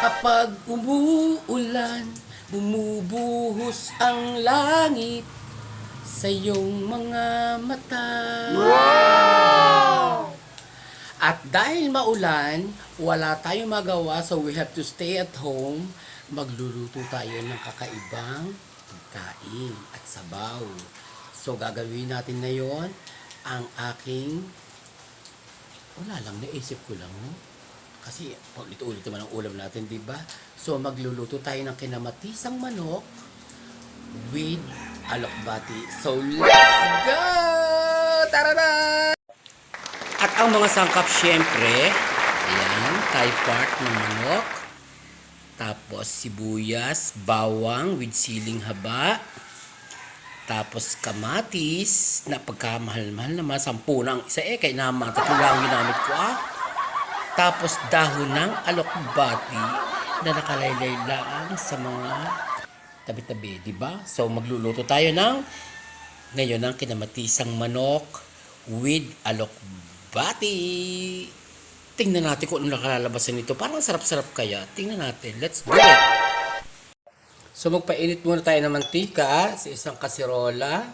Kapag umuulan, bumubuhos ang langit sa iyong mga mata. Wow! At dahil maulan, wala tayong magawa, so we have to stay at home. Magluluto tayo ng kakaibang pagkain at sabaw. So gagawin natin ngayon ang aking, wala lang, naisip ko lang, no? Kasi ulit-ulit naman ang ulam natin, di ba? So magluluto tayo ng kinamatisang manok with alokbati. So let's go! Tara na! At ang mga sangkap, syempre, ayan, Thai part ng manok, tapos sibuyas, bawang with siling haba, tapos kamatis, na pagkamahal-mahal naman, 10 na ang isa kay naman, 3 lang ginamit ko Tapos dahon ng alokbati na nakalaylay lang sa mga tabi-tabi, di ba? So magluluto tayo ngayon ng kinamatisang manok with alokbati. Tingnan natin kung ano nakalalabasan nito. Parang sarap-sarap kaya. Tingnan natin. Let's do it. So magpainit muna tayo ng mantika sa isang kasirola.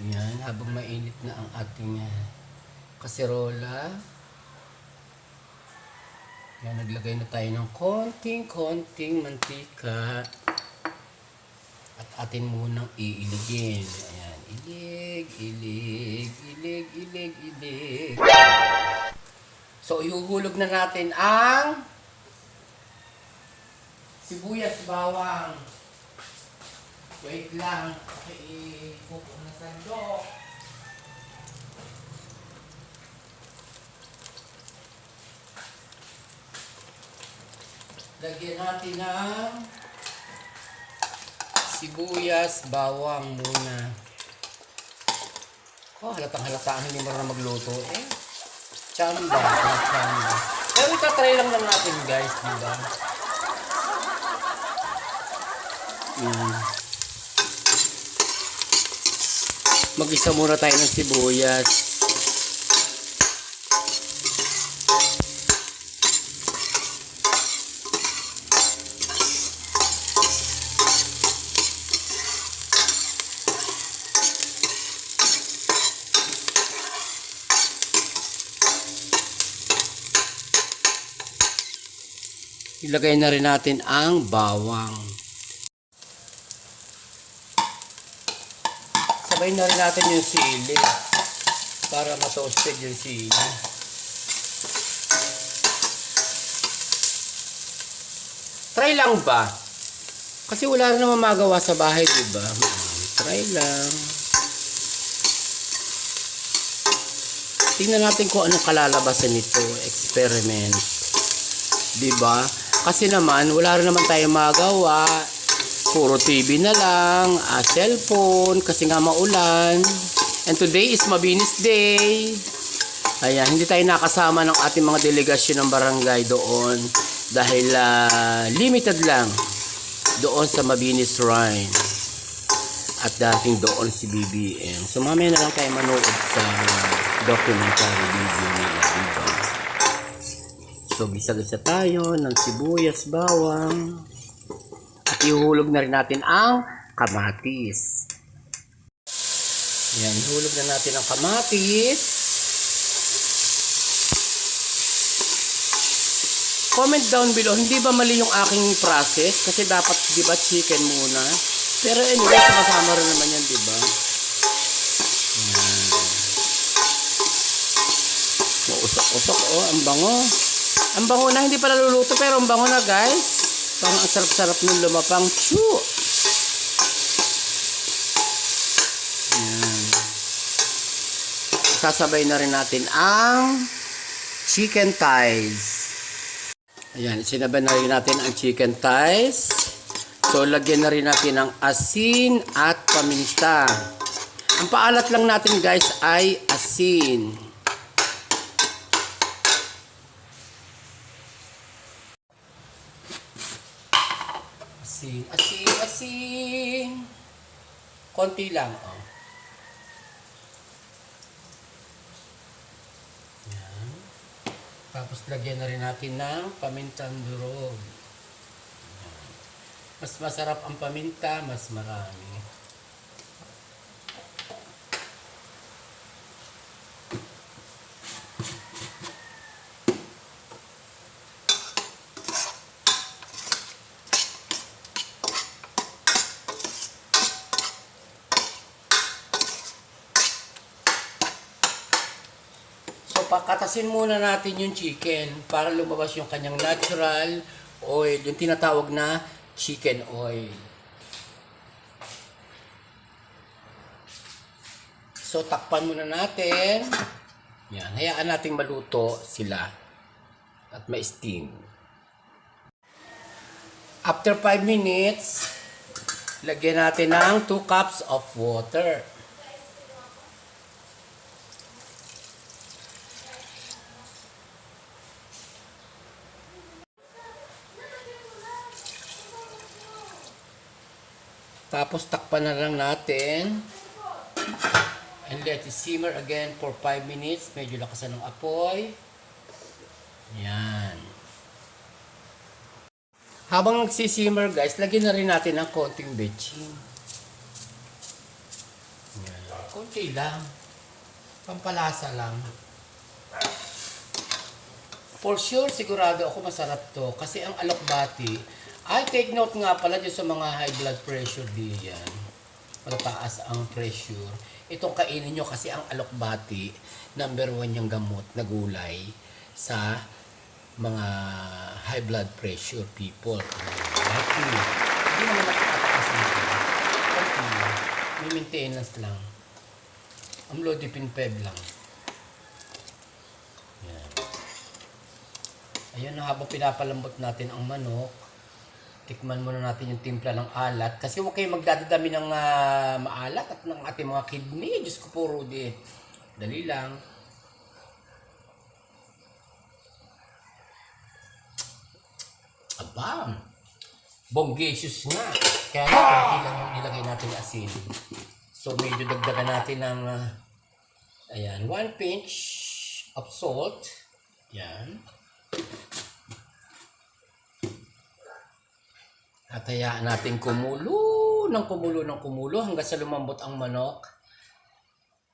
Ayan, habang mainit na ang ating kasirola. Yan, naglagay na tayo ng konting mantika. At atin munang iiligin. Ayan, ilig. So, ihuhulog na natin ang sibuyas, bawang. Wait lang. Okay, ipupo na sandok. Lagyan natin ng sibuyas, bawang muna. Oh, halatang-halata hindi mo na magluto Chamba. Pero itatry lang natin guys, diba? Mag-isa muna tayo ng sibuyas. Ilagay na rin natin ang bawang. Sabay na rin natin yung sili para ma-toasted yung sili. Try lang ba? Kasi wala rin naman magawa sa bahay, diba? Try lang. Tingnan natin kung anong kalalabasan nito. Experiment. Diba? Kasi naman, wala rin naman tayong magawa. Puro TV na lang, cellphone, kasi nga maulan. And today is Mabinis Day. Ayan, hindi tayo nakasama ng ating mga delegasyon ng barangay doon. Dahil limited lang doon sa Mabinis Shrine. At dating doon si BBM. So mamaya na lang tayo manood sa documentary video nila. Diba? So, gisa-gisa tayo ng sibuyas, bawang. At ihulog na rin natin ang kamatis. Yan, ihulog na natin ang kamatis. Comment down below, hindi ba mali yung aking process? Kasi dapat, di ba, chicken muna. Pero anyway, kasama rin naman yan, di ba? Yan. Usok-usok, ang bango. Ang bango na, hindi pala luluto, pero ang bango na guys. Parang ang sarap-sarap ng lumapang. Chew! Yan. Sasabay na rin natin ang chicken thighs. Ayan, sinabay na rin natin ang chicken thighs. So, lagyan na rin natin ng asin at paminta. Ang paalat lang natin guys ay asin. Asin. Konti lang, Yan. Tapos Tapos lagyan na rin natin ng pamintang durog. Mas masarap ang paminta, mas marami. So, pakatasin muna natin yung chicken para lumabas yung kanyang natural oil, yung tinatawag na chicken oil. So, takpan muna natin. Yan, hayaan nating maluto sila at ma-steam. After 5 minutes, lagyan natin ng 2 cups of water. Tapos takpan na lang natin. And let it simmer again for 5 minutes. Medyo lakasan ng apoy. Yan. Habang nagsisimmer guys, lagyan na rin natin ng konting betchin. Yan. Konti lang. Pampalasa lang. For sure, sigurado ako masarap to. Kasi ang alokbati, ay take note nga pala dyan sa mga high blood pressure diyan. Mataas ang pressure. Itong kainin nyo kasi ang alokbati, number 1 yung gamot na gulay sa mga high blood pressure people. Hindi naman nakakataas nito. May maintenance lang. Amlodipine lang. Yan. Ayan na, habang pinapalambot natin ang manok, tikman muna natin yung timpla ng alat. Kasi huwag kayong magdadami ng maalat at ng ating mga kidney. Diyos ko po, Rudy. Dali lang. Aba, bonggesius nga. Kaya konti lang yung nilagay natin yung asin. So, medyo dagdagan natin ng, ayan, 1 pinch of salt. Yan. At hayaan natin kumulo hanggang sa lumambot ang manok.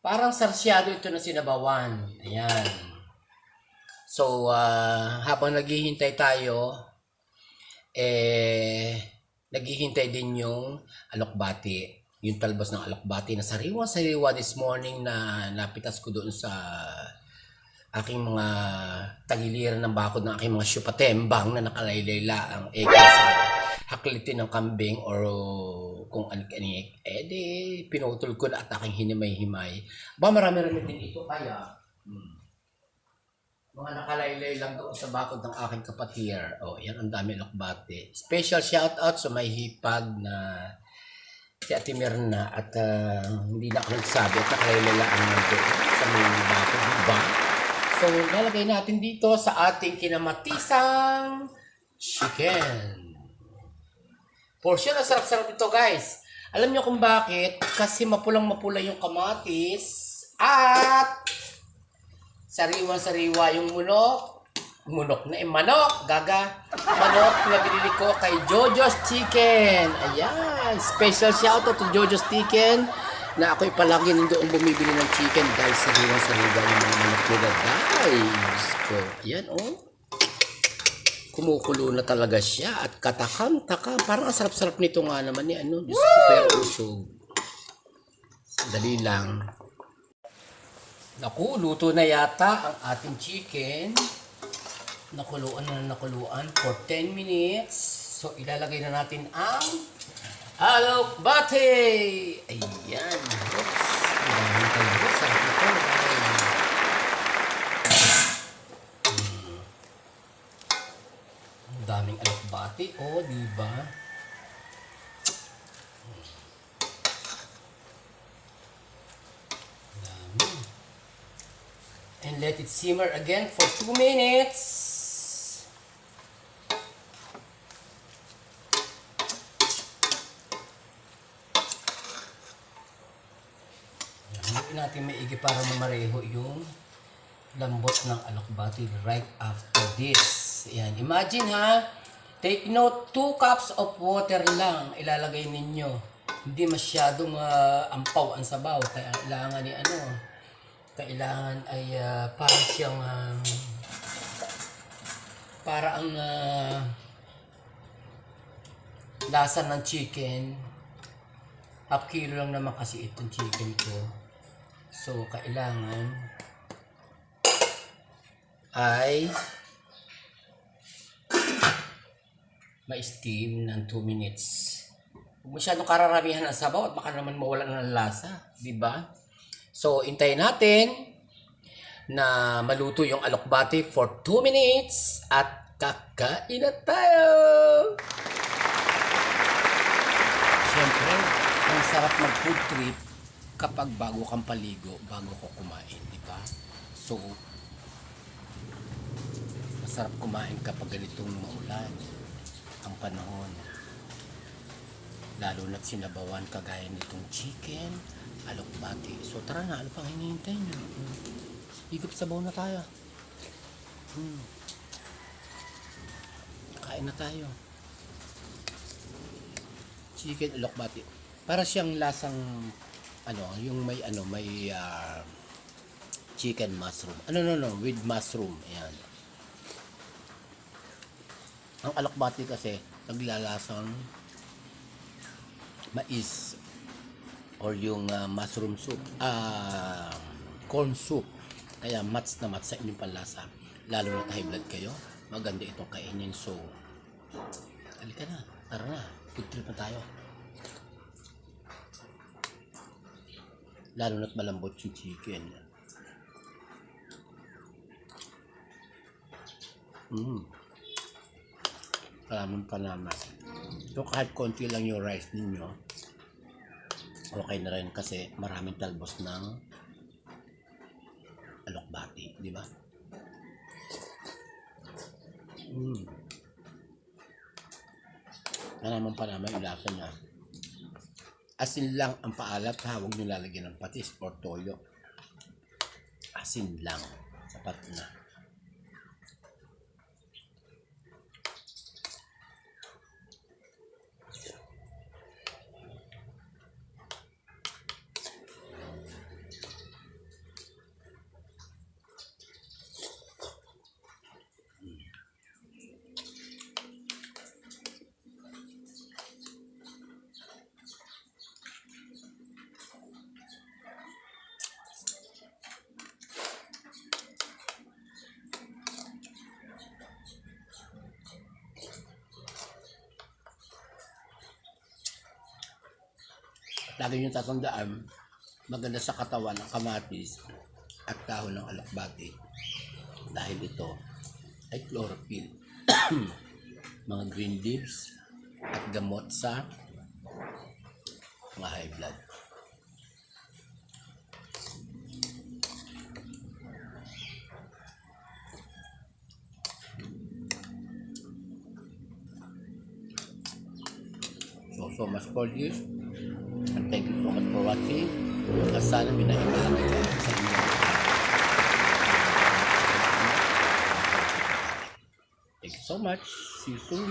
Parang sarsyado ito na sinabawan. Ayan. So, habang naghihintay tayo, naghihintay din yung alokbati. Yung talbos ng alokbati na sariwa-sariwa this morning na napitas ko doon sa aking mga tagiliran ng bakod ng aking mga syupatembang na nakalaylayla ang sa haklitin ng kambing or kung ano-ano, di pinutol ko na at aking hinimay-himay. Marami-rami din ito kaya mga nakalaylay lang doon sa bakod ng aking kapatid. Yan ang dami alokbati. Special shout out sa may hipag na si Ate Mirna at hindi na ako nagsabi at nakalaylay lang doon sa may bakod, diba? So, lalagay natin dito sa ating kinamatisang chicken. For sure, ang sarap-sarap ito guys. Alam niyo kung bakit? Kasi mapulang-mapula yung kamatis at sariwa-sariwa yung manok. Manok, gaga. Manok na binili ko kay Jojo's Chicken. Ayan, special shoutout to Jojo's Chicken na ako'y palagi doon bumibili ng chicken guys. Sariwa-sariwa yung mga manok nila guys. So, ayan kumukulo na talaga siya at katakam-takam. Parang ang sarap-sarap nito nga naman ni Diyos ko, pero usog. Dali lang. Naku, luto na yata ang ating chicken. Nakuluan for 10 minutes. So, ilalagay na natin ang alokbati. Ayan. Oops. Ang tayo. Sarap ito. Daming alokbati, diba? Dami. And let it simmer again for 2 minutes. Haluin natin maigi para mamareho yung lambot ng alokbati right after this. Ayan. Imagine ha, take note, 2 cups of water lang ilalagay ninyo. Hindi masyadong ampaw ang sabaw. Kaya kailangan ni kailangan ay para siyang para ang lasa ng chicken. Half kilo lang naman kasi itong chicken ko. So, kailangan ay ma-steam ng 2 minutes. Huwag masyadong kararamihan ang sabaw at baka naman mawala ng lasa. Diba? So, hintayin natin na maluto yung alokbati for 2 minutes at kakain na tayo! Siyempre, ang sarap mag-food trip kapag bago kang paligo, bago ko kumain, di ba? So, masarap kumain kapag ganitong maulan ang panahon. Lalo na't sinabawan kagaya nitong chicken, alokbati. So, tara na, ano pang hinihintay nyo? Higop sabaw na tayo. Kain na tayo. Chicken alokbati. Para siyang lasang yung may chicken mushroom. With mushroom. Ayan. Ang alokbati kasi naglalasang mais or yung mushroom soup. Corn soup. Kaya mats na mats sa inyong panlasa. Lalo na high blood kayo. Maganda itong kainin. So, halika na. Tara na. Food trip na tayo. Lalo na't malambot yung chicken. Panama. So kahit konti lang yung rice ninyo, okay na rin kasi maraming talbos ng alokbati, di ba? Naman Panama yung lasa niya. Asin lang ang paalat ha, huwag nyo lalagyan ng patis or toyo. Asin lang, sapat na. Lagi nyo tatandaan, maganda sa katawan ng kamatis at dahon ng alokbati dahil ito ay chlorophyll, mga green leaves at gamot sa mga high blood. So much for this. And thank you so much for watching. At sana minahimahan kayo sa inyo. Thank you so much. See you soon.